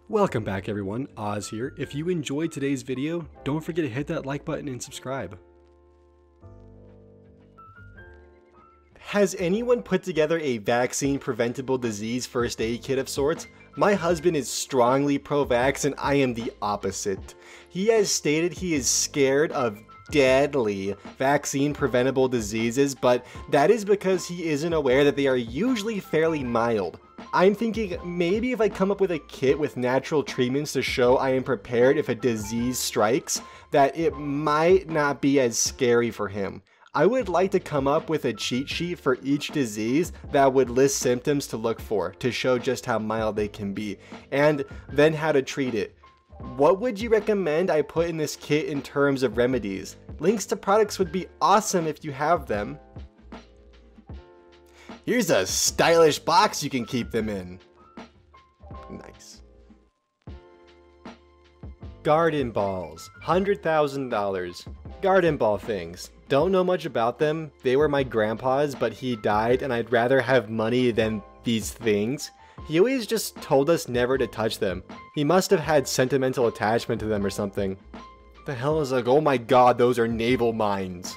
Welcome back everyone, Oz here. If you enjoyed today's video, don't forget to hit that like button and subscribe. Has anyone put together a vaccine preventable disease first aid kit of sorts? My husband is strongly pro-vax and I am the opposite. He has stated he is scared of deadly vaccine preventable diseases, but that is because he isn't aware that they are usually fairly mild. I'm thinking maybe if I come up with a kit with natural treatments to show I am prepared if a disease strikes, that it might not be as scary for him. I would like to come up with a cheat sheet for each disease that would list symptoms to look for to show just how mild they can be, and then how to treat it. What would you recommend I put in this kit in terms of remedies? Links to products would be awesome if you have them. Here's a stylish box you can keep them in. Nice. Garden balls, $100,000. Garden ball things. Don't know much about them. They were my grandpa's, but he died and I'd rather have money than these things. He always just told us never to touch them. He must have had sentimental attachment to them or something. The hell is like, oh my god, those are naval mines.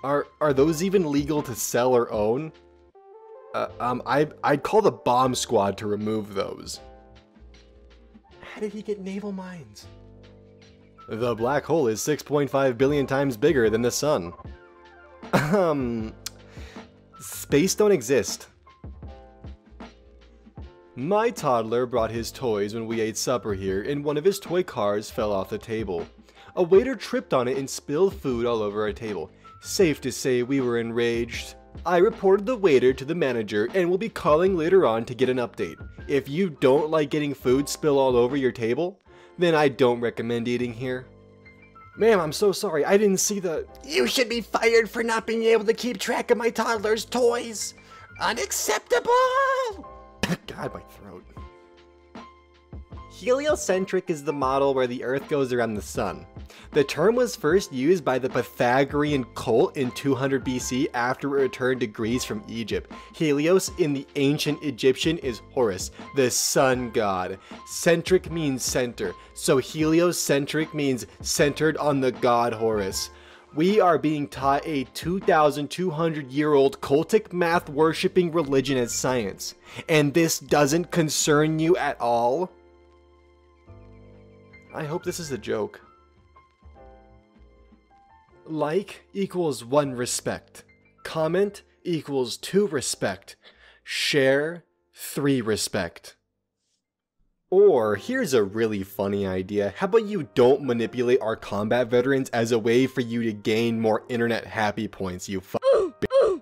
Are those even legal to sell or own? I'd call the bomb squad to remove those. How did he get naval mines? The black hole is 6.5 billion times bigger than the sun. Space don't exist. My toddler brought his toys when we ate supper here, and one of his toy cars fell off the table. A waiter tripped on it and spilled food all over our table. Safe to say we were enraged. I reported the waiter to the manager and will be calling later on to get an update. If you don't like getting food spill all over your table, then I don't recommend eating here. Ma'am, I'm so sorry, I didn't see the— You should be fired for not being able to keep track of my toddler's toys! Unacceptable! God, my throat. Heliocentric is the model where the Earth goes around the sun. The term was first used by the Pythagorean cult in 200 BC after it returned to Greece from Egypt. Helios in the ancient Egyptian is Horus, the sun god. Centric means center, so heliocentric means centered on the god Horus. We are being taught a 2,200-year-old cultic math worshipping religion as science, and this doesn't concern you at all? I hope this is a joke. Like equals 1 respect. Comment equals 2 respect. Share 3 respect. Or here's a really funny idea. How about you don't manipulate our combat veterans as a way for you to gain more internet happy points, you bitch.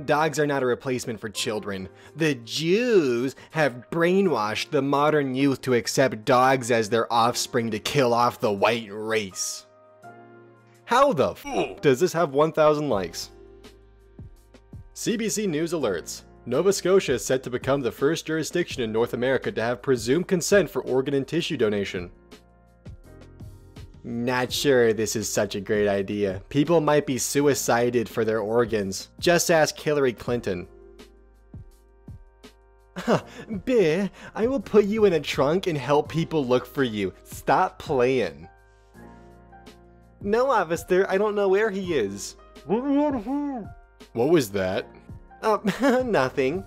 Dogs are not a replacement for children. The Jews have brainwashed the modern youth to accept dogs as their offspring to kill off the white race. How the f does this have 1,000 likes? CBC News alerts. Nova Scotia is set to become the first jurisdiction in North America to have presumed consent for organ and tissue donation. Not sure this is such a great idea. People might be suicided for their organs. Just ask Hillary Clinton. Bear, I will put you in a trunk and help people look for you. Stop playing. No, officer, I don't know where he is. What was that? Nothing.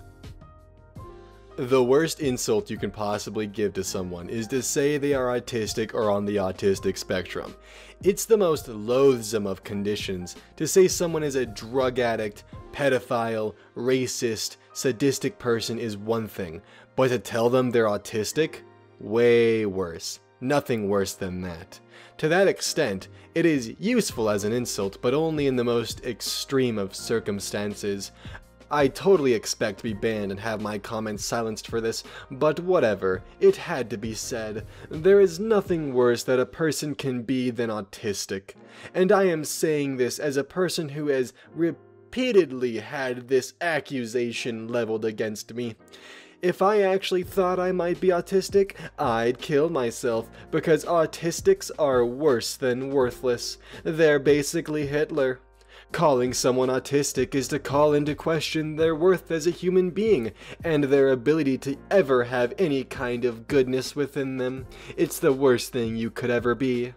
The worst insult you can possibly give to someone is to say they are autistic or on the autistic spectrum. It's the most loathsome of conditions to say someone is a drug addict, pedophile, racist, sadistic person is one thing, but to tell them they're autistic? Way worse. Nothing worse than that. To that extent, it is useful as an insult, but only in the most extreme of circumstances. I totally expect to be banned and have my comments silenced for this, but whatever, it had to be said. There is nothing worse that a person can be than autistic. And I am saying this as a person who has repeatedly had this accusation leveled against me. If I actually thought I might be autistic, I'd kill myself, because autistics are worse than worthless. They're basically Hitler. Calling someone autistic is to call into question their worth as a human being and their ability to ever have any kind of goodness within them. It's the worst thing you could ever be.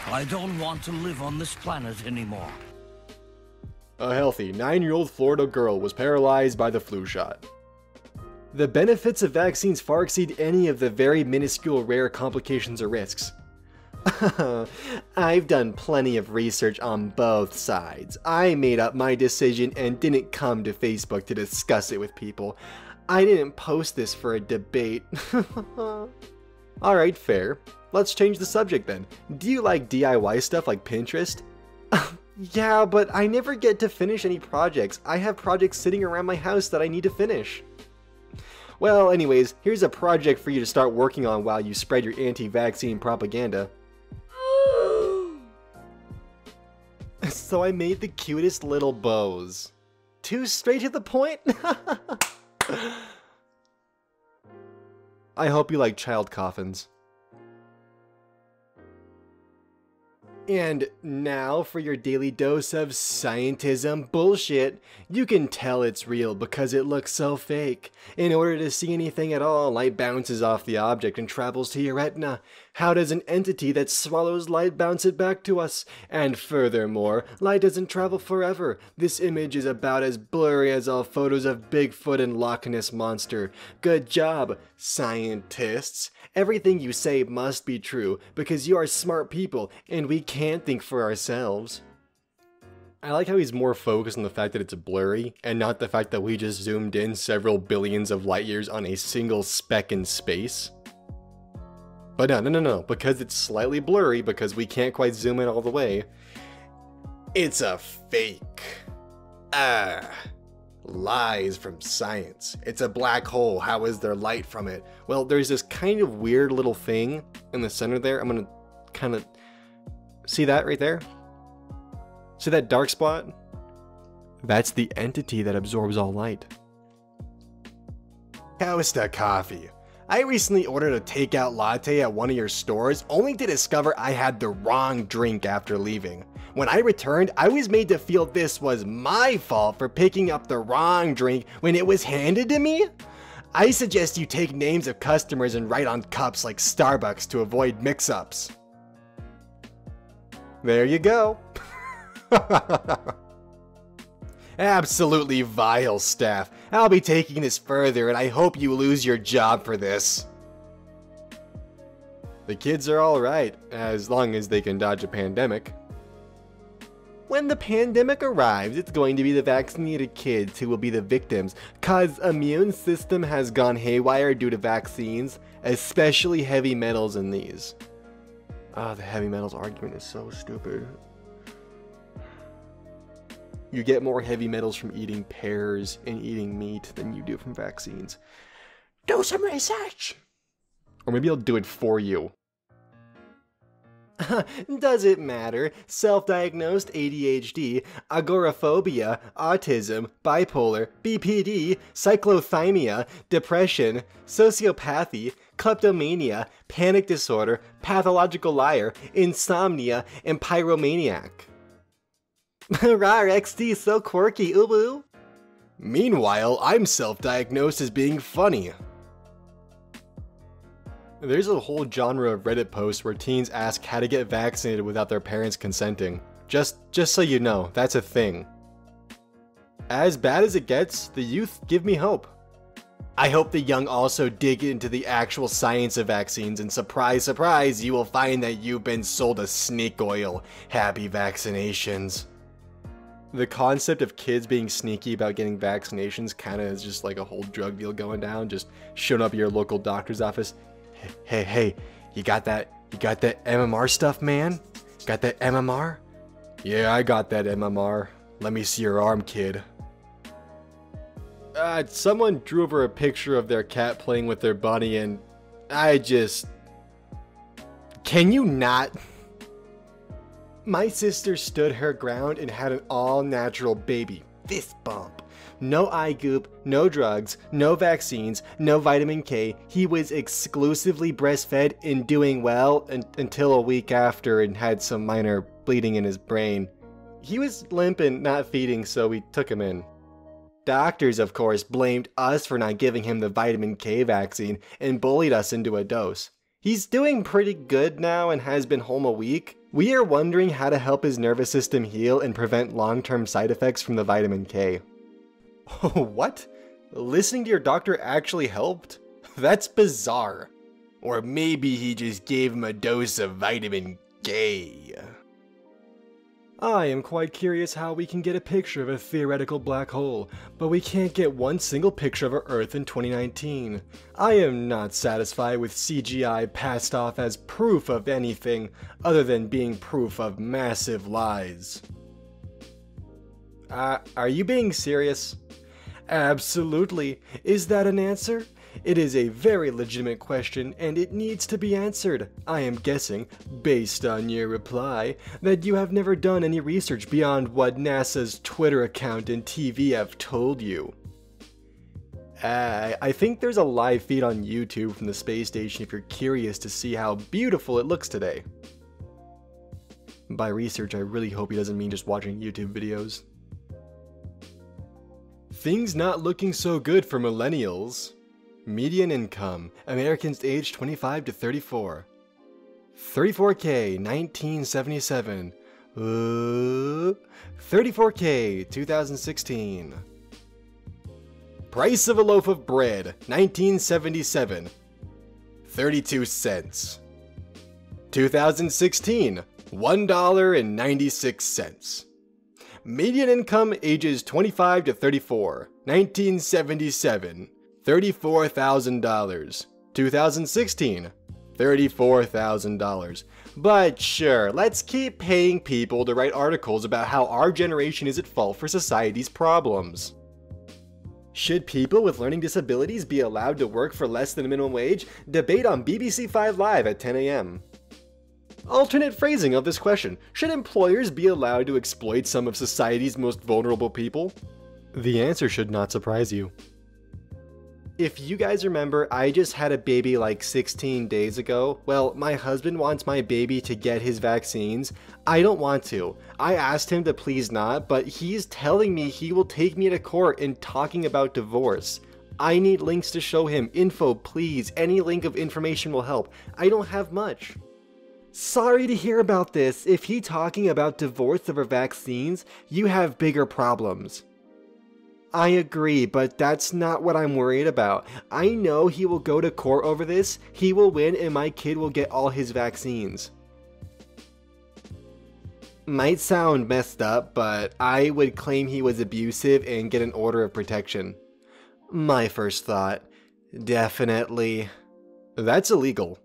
I don't want to live on this planet anymore. A healthy 9-year-old Florida girl was paralyzed by the flu shot. The benefits of vaccines far exceed any of the very minuscule rare complications or risks. I've done plenty of research on both sides. I made up my decision and didn't come to Facebook to discuss it with people. I didn't post this for a debate. Alright, fair. Let's change the subject then. Do you like DIY stuff like Pinterest? Yeah, but I never get to finish any projects. I have projects sitting around my house that I need to finish. Well, anyways, here's a project for you to start working on while you spread your anti-vaccine propaganda. So I made the cutest little bows. Too straight to the point? I hope you like child coffins. And now for your daily dose of scientism bullshit. You can tell it's real because it looks so fake. In order to see anything at all, light bounces off the object and travels to your retina. How does an entity that swallows light bounce it back to us? And furthermore, light doesn't travel forever. This image is about as blurry as all photos of Bigfoot and Loch Ness Monster. Good job, scientists. Everything you say must be true because you are smart people and we can't think for ourselves. I like how he's more focused on the fact that it's blurry and not the fact that we just zoomed in several billions of light years on a single speck in space. But no, because it's slightly blurry because we can't quite zoom in all the way. It's a fake. Lies from science. It's a black hole. How is there light from it? Well, there's this kind of weird little thing in the center there. I'm gonna kind of see that right there. See that dark spot? That's the entity that absorbs all light. Costa Coffee. I recently ordered a takeout latte at one of your stores only to discover I had the wrong drink after leaving. When I returned, I was made to feel this was my fault for picking up the wrong drink when it was handed to me. I suggest you take names of customers and write on cups like Starbucks to avoid mix-ups. There you go. Absolutely vile staff. I'll be taking this further and I hope you lose your job for this. The kids are alright, as long as they can dodge a pandemic. When the pandemic arrives, it's going to be the vaccinated kids who will be the victims, cause immune system has gone haywire due to vaccines, especially heavy metals in these. The heavy metals argument is so stupid. You get more heavy metals from eating pears and eating meat than you do from vaccines. Do some research! Or maybe I'll do it for you. Does it matter? Self-diagnosed ADHD, agoraphobia, autism, bipolar, BPD, cyclothymia, depression, sociopathy, kleptomania, panic disorder, pathological liar, insomnia, and pyromaniac. Rar XD so quirky, ooh. Meanwhile, I'm self-diagnosed as being funny. There's a whole genre of Reddit posts where teens ask how to get vaccinated without their parents consenting. Just so you know, that's a thing. As bad as it gets, the youth give me hope. I hope the young also dig into the actual science of vaccines and surprise, surprise, you will find that you've been sold a snake oil. Happy vaccinations. The concept of kids being sneaky about getting vaccinations kind of is just like a whole drug deal going down, just showing up at your local doctor's office. Hey, you got that MMR stuff, man? Got that MMR? Yeah, I got that MMR. Let me see your arm, kid. Someone drew over a picture of their cat playing with their bunny and Can you not? My sister stood her ground and had an all-natural baby. Fist bump. No eye goop, no drugs, no vaccines, no vitamin K. He was exclusively breastfed and doing well until a week after and had some minor bleeding in his brain. He was limp and not feeding, so we took him in. Doctors, of course, blamed us for not giving him the vitamin K vaccine and bullied us into a dose. He's doing pretty good now and has been home a week. We are wondering how to help his nervous system heal and prevent long-term side effects from the vitamin K. Oh, what? Listening to your doctor actually helped? That's bizarre. Or maybe he just gave him a dose of vitamin K. I am quite curious how we can get a picture of a theoretical black hole, but we can't get one single picture of our Earth in 2019. I am not satisfied with CGI passed off as proof of anything other than being proof of massive lies. Are you being serious? Absolutely. Is that an answer? It is a very legitimate question, and it needs to be answered. I am guessing, based on your reply, that you have never done any research beyond what NASA's Twitter account and TV have told you. I think there's a live feed on YouTube from the space station if you're curious to see how beautiful it looks today. By research, I really hope he doesn't mean just watching YouTube videos. Things not looking so good for millennials. Median income, Americans aged 25 to 34. 34K, 1977. 34K, 2016. Price of a loaf of bread, 1977. 32 cents. 2016, $1.96. Median income ages 25 to 34, 1977. $34,000. 2016, $34,000. But sure, let's keep paying people to write articles about how our generation is at fault for society's problems. Should people with learning disabilities be allowed to work for less than minimum wage? Debate on BBC 5 Live at 10 a.m. Alternate phrasing of this question. Should employers be allowed to exploit some of society's most vulnerable people? The answer should not surprise you. If you guys remember, I just had a baby like 16 days ago. Well, my husband wants my baby to get his vaccines. I don't want to. I asked him to please not, but he's telling me he will take me to court and talking about divorce. I need links to show him. Info, please. Any link of information will help. I don't have much. Sorry to hear about this. If he's talking about divorce over vaccines, you have bigger problems. I agree, but that's not what I'm worried about. I know he will go to court over this, he will win, and my kid will get all his vaccines. Might sound messed up, but I would claim he was abusive and get an order of protection. My first thought, definitely. That's illegal.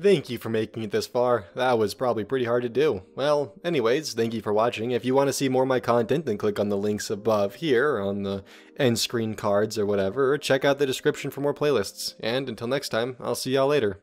Thank you for making it this far. That was probably pretty hard to do. Well, anyways, thank you for watching. If you want to see more of my content, then click on the links above here on the end screen cards or whatever, or check out the description for more playlists. And until next time, I'll see y'all later.